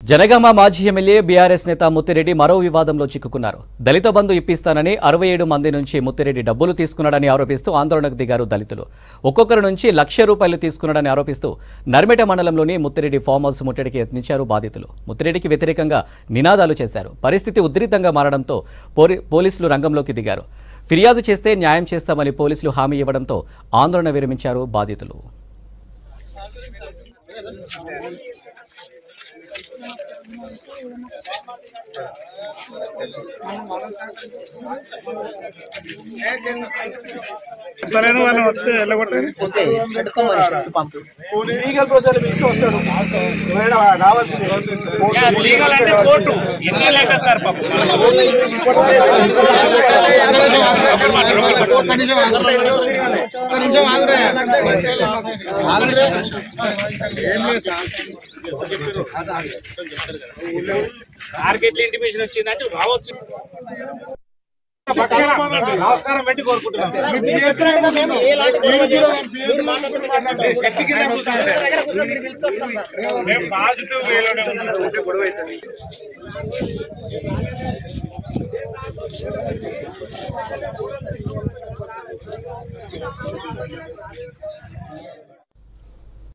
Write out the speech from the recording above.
జనగామ మాజీ MLA BRS నేత ముత్తిరెడ్డి మరో వివాదంలో చిక్కుకున్నారు. దళిత బంధు ఇప్పిస్తానని 67 మంది నుంచి ముత్తిరెడ్డి డబ్బులు తీసుకున్నాడని ఆరోపిస్తూ ఆందోళనకు దిగారు దళితులు. ఒక్కొక్కరి నుంచి ₹1,00,000 తీసుకున్నాడని ఆరోపిస్తూ నర్మెట మండలంలోని ముత్తిరెడ్డి ఫామ్ హౌస్ ముట్టడికి యత్నించారు బాధితులు. ముత్తిరెడ్డికి వ్యతిరేకంగా నినాదాలు చేశారు. పరిస్థితి ఉద్రిక్తంగా మారడంతో పోలీసులు రంగంలోకి దిగారు. ఫిర్యాదు చేస్తే న్యాయం చేస్తామని పోలీసులు హామీ ఇవ్వడంతో ఆందోళన విరమించారు బాధితులు. మార్కెట్ ఇంటిమేషన్ వచ్చిందంటే రావచ్చు. నమస్కారం పెట్టి కోరుకుంటున్నాం. పాజిటివ్ వేలోనే ఉన్నాం.